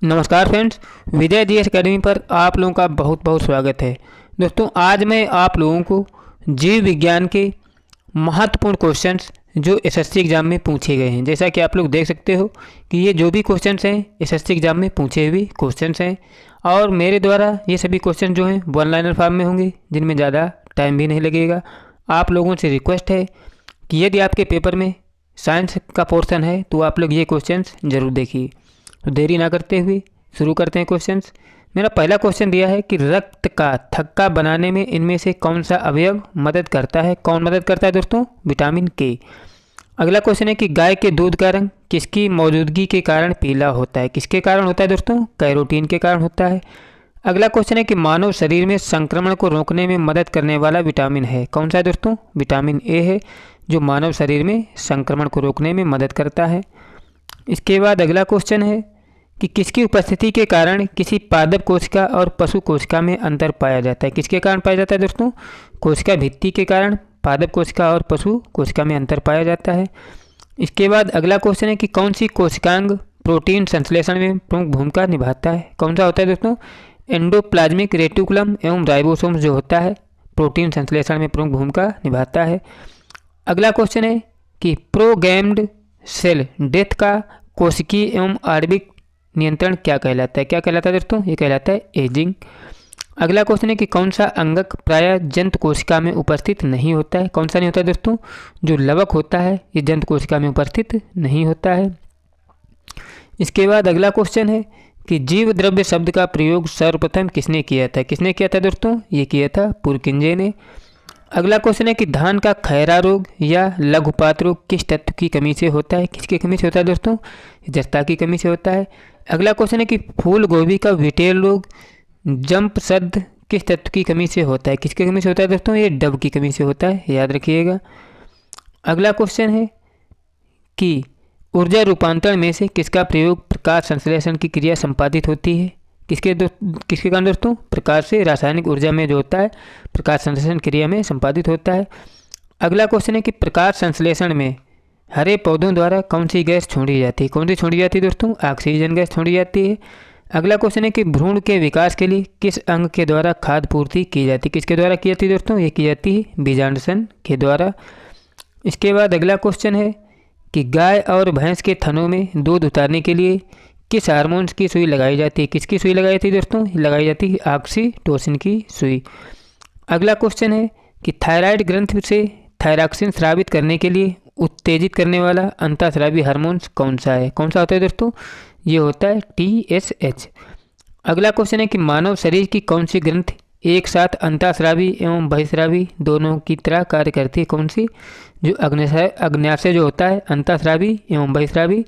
नमस्कार फ्रेंड्स, विजय GS academy पर आप लोगों का बहुत बहुत स्वागत है। दोस्तों, आज मैं आप लोगों को जीव विज्ञान के महत्वपूर्ण क्वेश्चंस जो एसएससी एग्ज़ाम में पूछे गए हैं, जैसा कि आप लोग देख सकते हो कि ये जो भी क्वेश्चंस हैं एसएससी एग्ज़ाम में पूछे हुए क्वेश्चंस हैं और मेरे द्वारा ये सभी क्वेश्चन जो हैं वन लाइनर फॉर्म में होंगे, जिनमें ज़्यादा टाइम भी नहीं लगेगा। आप लोगों से रिक्वेस्ट है कि यदि आपके पेपर में साइंस का पोर्शन है तो आप लोग ये क्वेश्चंस ज़रूर देखिए। तो देरी ना करते हुए शुरू करते हैं क्वेश्चंस। मेरा पहला क्वेश्चन दिया है कि रक्त का थक्का बनाने में इनमें से कौन सा अवयव मदद करता है। कौन मदद करता है दोस्तों? विटामिन के। अगला क्वेश्चन है कि गाय के दूध का रंग किसकी मौजूदगी के कारण पीला होता है। किसके कारण होता है दोस्तों? कैरोटीन के कारण होता है। अगला क्वेश्चन है कि मानव शरीर में संक्रमण को रोकने में मदद करने वाला विटामिन है। कौन सा है दोस्तों? विटामिन ए है, जो मानव शरीर में संक्रमण को रोकने में मदद करता है। इसके बाद अगला क्वेश्चन है कि किसकी उपस्थिति के कारण किसी पादप कोशिका और पशु कोशिका में अंतर पाया जाता है। किसके कारण पाया जाता है दोस्तों? कोशिका भित्ति के कारण पादप कोशिका और पशु कोशिका में अंतर पाया जाता है। इसके बाद अगला क्वेश्चन है कि कौन सी कोशिकांग प्रोटीन संश्लेषण में प्रमुख भूमिका निभाता है। कौन सा होता है दोस्तों? एंडोप्लाज्मिक रेटिकुलम एवं राइबोसोम जो होता है प्रोटीन संश्लेषण में प्रमुख भूमिका निभाता है। अगला क्वेश्चन है कि प्रोगैम्ड सेल डेथ का कोशिकीय एवं आणविक नियंत्रण क्या कहलाता है। क्या कहलाता है दोस्तों? ये कहलाता है एजिंग। अगला क्वेश्चन है कि कौन सा अंगक प्रायः जंतु कोशिका में उपस्थित नहीं होता है। कौन सा नहीं होता है दोस्तों? जो लवक होता है ये जंतु कोशिका में उपस्थित नहीं होता है। इसके बाद अगला क्वेश्चन है कि जीव द्रव्य शब्द का प्रयोग सर्वप्रथम किसने किया था। किसने किया था दोस्तों? ये किया था पुरकिंजे ने। अगला क्वेश्चन है कि धान का खैरा रोग या लघुपात रोग किस तत्व की कमी से होता है। किसकी कमी से होता है दोस्तों? जस्ता की कमी से होता है। अगला क्वेश्चन है कि फूल गोभी का विटेल रोग जंप सद किस तत्व की कमी से होता है। किसकी कमी से होता है दोस्तों? ये डब की कमी से होता है, याद रखिएगा। अगला क्वेश्चन है कि ऊर्जा रूपांतरण में से किसका प्रयोग प्रकाश संश्लेषण की क्रिया संपादित होती है। किसके कारण दोस्तों? प्रकाश से रासायनिक ऊर्जा में जो होता है प्रकाश संश्लेषण क्रिया में संपादित होता है। अगला क्वेश्चन है कि प्रकाश संश्लेषण में हरे पौधों द्वारा कौन सी गैस छोड़ी जाती है। कौन सी छोड़ी जाती है दोस्तों? ऑक्सीजन गैस छोड़ी जाती है। अगला क्वेश्चन है कि भ्रूण के विकास के लिए किस अंग के द्वारा खाद्य पूर्ति की जाती है। किसके द्वारा की जाती है दोस्तों? ये की जाती है बीजांडसन के द्वारा। इसके बाद अगला क्वेश्चन है कि गाय और भैंस के थनों में दूध उतारने के लिए किस हार्मोन्स की सुई लगाई जाती है। किसकी सुई लगाई जाती है दोस्तों? लगाई जाती है ऑक्सीटोसिन की सुई। अगला क्वेश्चन है कि थायराइड ग्रंथि से थायरॉक्सिन स्रावित करने के लिए उत्तेजित करने वाला अंतःस्रावी हार्मोन्स कौन सा है। कौन सा होता है दोस्तों? ये होता है TSH। अगला क्वेश्चन है कि मानव शरीर की कौन सी ग्रंथि एक साथ अंतःस्रावी एवं बहिस्रावी दोनों की तरह कार्य करती है। कौन सी? जो अग्न्याशय जो होता है अंतःस्रावी एवं बहिस्रावी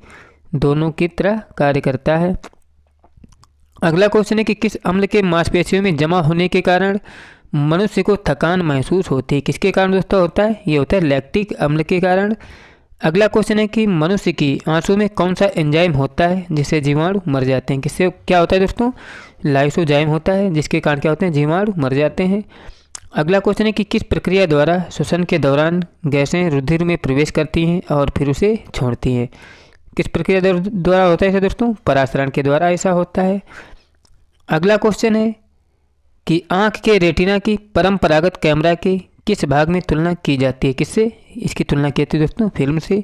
दोनों की तरह कार्य करता है। अगला क्वेश्चन है कि किस अम्ल के मांसपेशियों में जमा होने के कारण मनुष्य को थकान महसूस होती है। किसके कारण दोस्तों होता है? ये होता है लैक्टिक अम्ल के कारण। अगला क्वेश्चन है कि मनुष्य की आंसू में कौन सा एंजाइम होता है जिससे जीवाणु मर जाते हैं। किससे क्या होता है दोस्तों? लाइसोजाइम होता है, जिसके कारण क्या होते हैं? जीवाणु मर जाते हैं। अगला क्वेश्चन है कि किस प्रक्रिया द्वारा श्वसन के दौरान गैसें रुधिर में प्रवेश करती हैं और फिर उसे छोड़ती हैं। किस प्रक्रिया द्वारा होता है ऐसा दोस्तों? परासरण के द्वारा ऐसा होता है। अगला क्वेश्चन है कि आँख के रेटिना की परंपरागत कैमरा के किस भाग में तुलना की जाती है। किससे इसकी तुलना की जाती है दोस्तों? फिल्म से।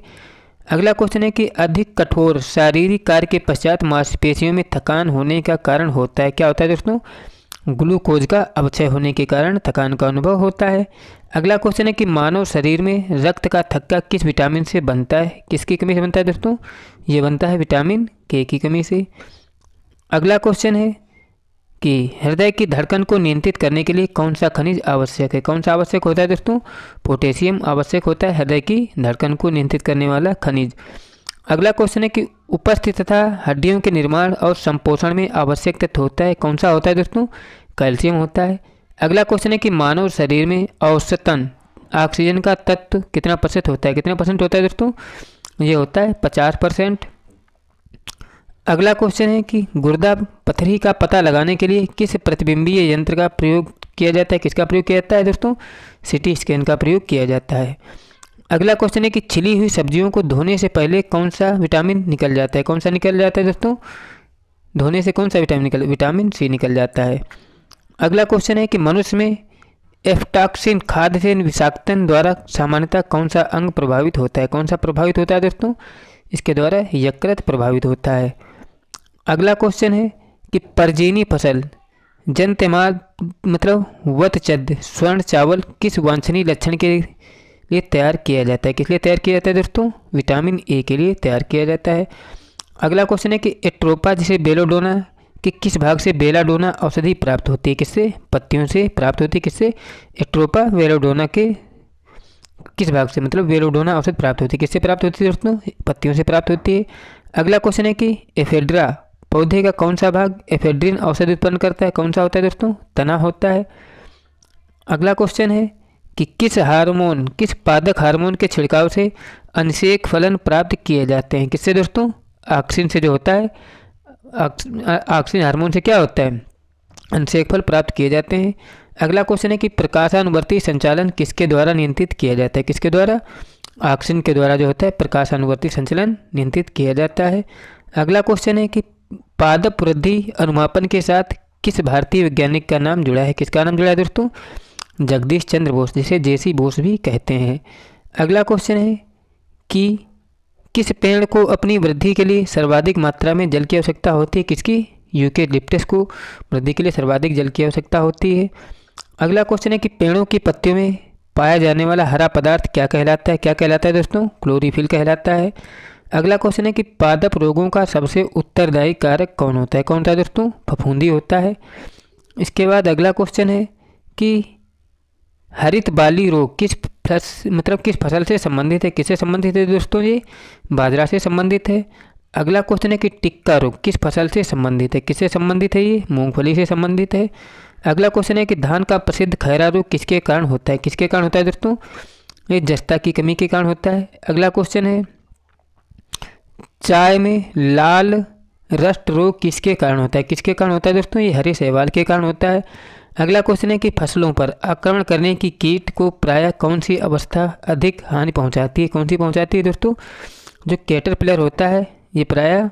अगला क्वेश्चन है कि अधिक कठोर शारीरिक कार्य के पश्चात मांसपेशियों में थकान होने का कारण होता है। क्या होता है दोस्तों? ग्लूकोज का अपचय होने के कारण थकान का अनुभव होता है। अगला क्वेश्चन है कि मानव शरीर में रक्त का थक्का किस विटामिन से बनता है। किसकी कमी से बनता है दोस्तों? ये बनता है विटामिन के की कमी से। अगला क्वेश्चन है कि हृदय की धड़कन को नियंत्रित करने के लिए कौन सा खनिज आवश्यक है। कौन सा आवश्यक होता है दोस्तों? पोटेशियम आवश्यक होता है हृदय की धड़कन को नियंत्रित करने वाला खनिज। अगला क्वेश्चन है कि उपस्थित तथा हड्डियों के निर्माण और संपोषण में आवश्यक तत्व होता है। कौन सा होता है दोस्तों? कैल्शियम होता है। अगला क्वेश्चन है कि मानव शरीर में औसतन ऑक्सीजन का तत्व कितना % होता है। कितना % होता है दोस्तों? ये होता है 50%। अगला क्वेश्चन है कि गुर्दा पथरी का पता लगाने के लिए किस प्रतिबिंबीय यंत्र का प्रयोग किया जाता है। किसका प्रयोग किया जाता है दोस्तों? CT स्कैन का प्रयोग किया जाता है। अगला क्वेश्चन है कि छिली हुई सब्जियों को धोने से पहले कौन सा विटामिन निकल जाता है। कौन सा निकल जाता है दोस्तों? धोने से कौन सा विटामिन सी निकल जाता है। अगला क्वेश्चन है कि मनुष्य में एफ्टॉक्सिन खाद्य से विषाक्तन द्वारा सामान्यतः कौन सा अंग प्रभावित होता है। कौन सा प्रभावित होता है दोस्तों, इसके द्वारा यकृत प्रभावित होता है। अगला क्वेश्चन है कि परजीनी फसल जंतमाद मतलब वतचद स्वर्ण चावल किस वांछनीय लक्षण के लिए तैयार किया जाता है। किस लिए तैयार किया जाता है दोस्तों, विटामिन ए के लिए तैयार किया जाता है। अगला क्वेश्चन है कि एट्रोपा जिसे बेलोडोना कि किस भाग से बेलाडोना औषधि प्राप्त होती है। किससे, पत्तियों से प्राप्त होती है। किससे, एट्रोपा बेलोडोना के किस भाग से मतलब बेलोडोना औषधि प्राप्त होती है। किससे प्राप्त होती है दोस्तों, पत्तियों से प्राप्त होती है। अगला क्वेश्चन है कि एफेड्रा पौधे का कौन सा भाग एफेड्रिन औषधि उत्पन्न करता है। कौन सा होता है दोस्तों, तना होता है। अगला क्वेश्चन है कि किस पादक हार्मोन के छिड़काव से अनिषेक फलन प्राप्त किए जाते हैं। किससे दोस्तों, ऑक्सिन से जो होता है, ऑक्सिन हार्मोन से क्या होता है, अनिषेक फल प्राप्त किए जाते हैं। अगला क्वेश्चन है कि प्रकाशानुवर्ती संचालन किसके द्वारा नियंत्रित किया जाता है। किसके द्वारा, ऑक्सिन के द्वारा जो होता है प्रकाशानुवर्ती संचालन नियंत्रित किया जाता है। अगला क्वेश्चन है कि पादप वृद्धि अनुमापन के साथ किस भारतीय वैज्ञानिक का नाम जुड़ा है। किसका नाम जुड़ा है दोस्तों, जगदीश चंद्र बोस, जिसे जेसी बोस भी कहते हैं। अगला क्वेश्चन है कि किस पेड़ को अपनी वृद्धि के लिए सर्वाधिक मात्रा में जल की आवश्यकता होती है। किसकी, यूकेलिप्टस को वृद्धि के लिए सर्वाधिक जल की आवश्यकता होती है। अगला क्वेश्चन है कि पेड़ों की पत्तियों में पाया जाने वाला हरा पदार्थ क्या कहलाता है। क्या कहलाता है दोस्तों, क्लोरोफिल कहलाता है। अगला क्वेश्चन है कि पादप रोगों का सबसे उत्तरदायी कारक कौन होता है। कौन सा दोस्तों, फफूंदी होता है। इसके बाद अगला क्वेश्चन है कि हरित बाली रोग किस फसल से संबंधित है। किससे संबंधित है दोस्तों, ये बाजरा से संबंधित है। अगला क्वेश्चन है कि टिक्का रोग किस फसल से संबंधित है। किससे संबंधित है, ये मूंगफली से संबंधित है। अगला क्वेश्चन है कि धान का प्रसिद्ध खैरा रोग किसके कारण होता है। किसके कारण होता है दोस्तों, ये जस्ता की कमी के कारण होता है। अगला क्वेश्चन है चाय में लाल रस्ट रोग किसके कारण होता है। किसके कारण होता है दोस्तों, ये हरे शैवाल के कारण होता है। अगला क्वेश्चन है कि फसलों पर आक्रमण करने की कीट को प्रायः कौन सी अवस्था अधिक हानि पहुंचाती है। कौन सी पहुंचाती है दोस्तों, जो कैटरपिलर होता है ये प्रायः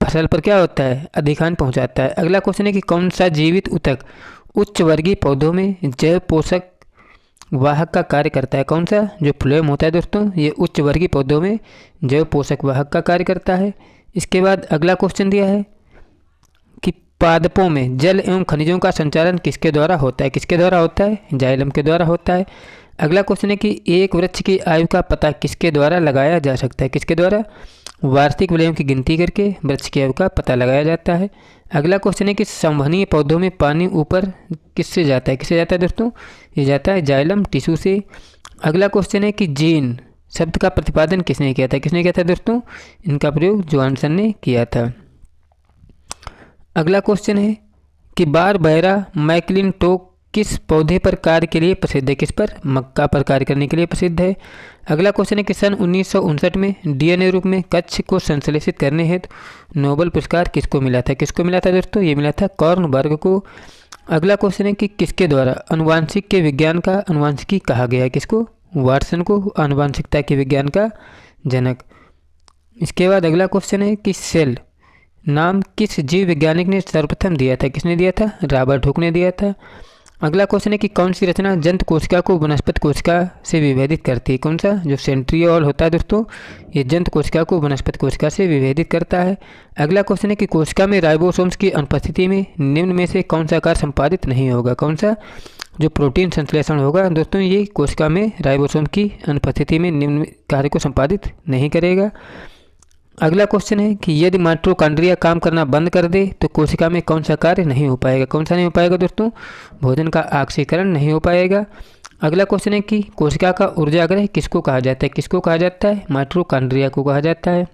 फसल पर क्या होता है, अधिक हानि पहुंचाता है। अगला क्वेश्चन है कि कौन सा जीवित ऊतक उच्च वर्गीय पौधों में जैव पोषक वाहक का कार्य करता है। कौन सा, जो फ्लोएम होता है दोस्तों, ये उच्च वर्गीय पौधों में जैव पोषक वाहक का कार्य करता है। इसके बाद अगला क्वेश्चन दिया है कि पादपों में जल एवं खनिजों का संचालन किसके द्वारा होता है। किसके द्वारा होता है, जाइलम के द्वारा होता है। अगला क्वेश्चन है कि एक वृक्ष की आयु का पता किसके द्वारा लगाया जा सकता है। किसके द्वारा, वार्षिक वलयों की गिनती करके वृक्ष की आयु का पता लगाया जाता है। अगला क्वेश्चन है कि संवहनीय पौधों में पानी ऊपर किससे जाता है। किससे जाता है दोस्तों, ये जाता है जाइलम टिश्यू से। अगला क्वेश्चन है कि जीन शब्द का प्रतिपादन किसने किया था। किसने किया था दोस्तों, इनका प्रयोग जॉनसन ने किया था। अगला क्वेश्चन है कि बारबैरा मैक्लिंटोक किस पौधे पर कार्य के लिए प्रसिद्ध है। किस पर, मक्का पर कार्य करने के लिए प्रसिद्ध है। अगला क्वेश्चन है कि सन 1959 में डीएनए रूप में कच्छ को संश्लेषित करने हेतु नोबेल पुरस्कार किसको मिला था। किसको मिला था दोस्तों, ये मिला था कॉर्नबर्ग को। अगला क्वेश्चन है कि किसके द्वारा अनुवांशिक के विज्ञान का अनुवांशिकी कहा गया है। किसको, वाटसन को आनुवांशिकता के विज्ञान का जनक। इसके बाद अगला क्वेश्चन है कि सेल नाम किस जीव वैज्ञानिक ने सर्वप्रथम दिया था। किसने दिया था, रॉबर्ट हुक ने दिया था। अगला क्वेश्चन है कि कौन सी रचना जंतु कोशिका को वनस्पति कोशिका से विभेदित करती है। कौन सा, जो सेंट्रियोल होता है दोस्तों, ये जंतु कोशिका को वनस्पति कोशिका से विभेदित करता है। अगला क्वेश्चन है कि कोशिका में राइबोसोम्स की अनुपस्थिति में निम्न में से कौन सा कार्य संपादित नहीं होगा। कौन सा, जो प्रोटीन संश्लेषण होगा दोस्तों, ये कोशिका में राइबोसोम की अनुपस्थिति में निम्न कार्य को संपादित नहीं करेगा। अगला क्वेश्चन है कि यदि माइटोकॉन्ड्रिया काम करना बंद कर दे तो कोशिका में कौन सा कार्य नहीं हो पाएगा। कौन सा नहीं हो पाएगा दोस्तों, भोजन का ऑक्सीकरण नहीं हो पाएगा। अगला क्वेश्चन है कि कोशिका का ऊर्जाग्रह किसको कहा जाता है। किसको कहा जाता है, माइटोकॉन्ड्रिया को कहा जाता है।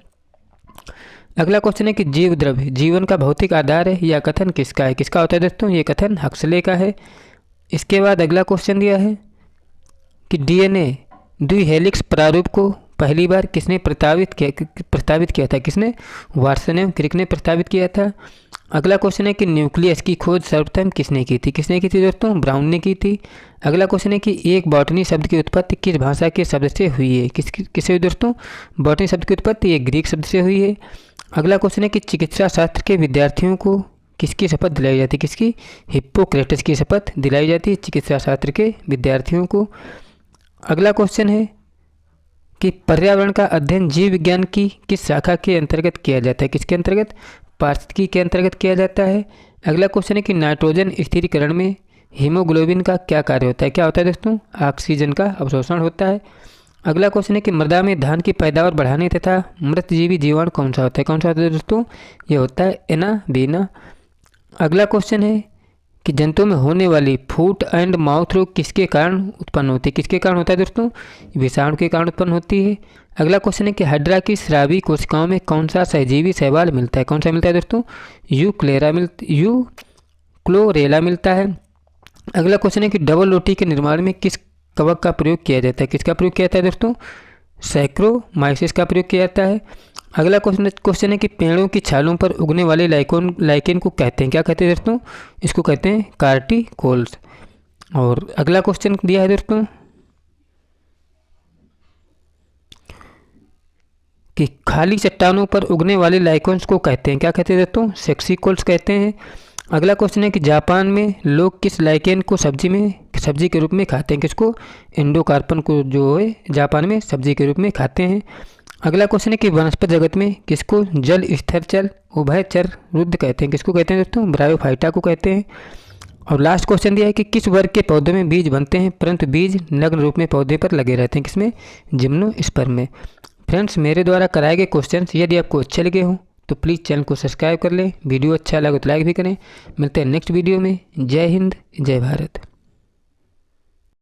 अगला क्वेश्चन है कि जीव द्रव्य जीवन का भौतिक आधार है, यह कथन किसका है। किसका होता है दोस्तों, ये कथन हक्सले का है। इसके बाद अगला क्वेश्चन दिया है कि डीएनए द्विहेलिक्स प्रारूप को पहली बार किसने प्रस्तावित किया था। किसने, वाटसन एवं क्रिक ने प्रस्तावित किया था। अगला क्वेश्चन है कि न्यूक्लियस की खोज सर्वप्रथम किसने की थी। किसने की थी दोस्तों, ब्राउन ने की थी। अगला क्वेश्चन है कि एक बॉटनी शब्द की उत्पत्ति किस भाषा के शब्द से हुई है। किससे हुई दोस्तों, बॉटनी शब्द की उत्पत्ति एक ग्रीक शब्द से हुई है। अगला क्वेश्चन है कि चिकित्सा शास्त्र के विद्यार्थियों को किसकी शपथ दिलाई जाती है? किसकी? हिप्पोक्रेटस की शपथ दिलाई जाती है चिकित्सा शास्त्र के विद्यार्थियों को। अगला क्वेश्चन है कि पर्यावरण का अध्ययन जीव विज्ञान की किस शाखा के अंतर्गत किया जाता है? किसके अंतर्गत? पारिस्थितिकी के अंतर्गत किया जाता है। अगला क्वेश्चन है कि नाइट्रोजन स्थिरीकरण में हीमोग्लोबिन का क्या कार्य होता है? क्या होता है दोस्तों? ऑक्सीजन का अवशोषण होता है। अगला क्वेश्चन है कि मृदा में धान की पैदावार बढ़ाने तथा मृतजीवी जीवाणु कौन सा होता है? कौन सा होता है दोस्तों? ये होता है एनाबीना। अगला क्वेश्चन है कि जंतुओं में होने वाली फूट एंड माउथ रोग किसके कारण उत्पन्न होती है? किसके कारण होता है दोस्तों? विषाणु के कारण उत्पन्न होती है। अगला क्वेश्चन है कि हाइड्रा की स्रावी कोशिकाओं में कौन सा सहजीवी शैवाल मिलता है? कौन सा मिलता है दोस्तों? यूक्लोरेला मिलता है। अगला क्वेश्चन है कि डबल रोटी के निर्माण में किस कवक का प्रयोग किया जाता है? किसका प्रयोग किया जाता है दोस्तों? सैक्रोमाइसिस का प्रयोग किया जाता है। अगला क्वेश्चन है कि पेड़ों की छालों पर उगने वाले लाइकेन को कहते हैं? क्या कहते हैं दोस्तों? इसको कहते हैं कार्टिकोल्स। और अगला क्वेश्चन दिया है दोस्तों कि खाली चट्टानों पर उगने वाले लाइकेन्स को कहते हैं? क्या कहते हैं दोस्तों? सेक्सिकोल्स कहते हैं। अगला क्वेश्चन है कि जापान में लोग किस लाइकेन को सब्जी के रूप में खाते हैं? किसको? एंडोकार्पन को जो है जापान में सब्जी के रूप में खाते हैं। अगला क्वेश्चन है कि वनस्पति जगत में किसको जल स्थिरचर उभयचर रुद्ध कहते हैं? किसको कहते हैं दोस्तों? ब्रायोफाइटा को कहते हैं। और लास्ट क्वेश्चन दिया है कि किस वर्ग के पौधे में बीज बनते हैं परंतु बीज नग्न रूप में पौधे पर लगे रहते हैं? किसमें? जिम्नोस्पर्म में। फ्रेंड्स, मेरे द्वारा कराए गए क्वेश्चंस यदि आपको अच्छे लगे हों तो प्लीज़ चैनल को सब्सक्राइब कर लें। वीडियो अच्छा लगे तो लाइक भी करें। मिलते हैं नेक्स्ट वीडियो में। जय हिंद, जय भारत।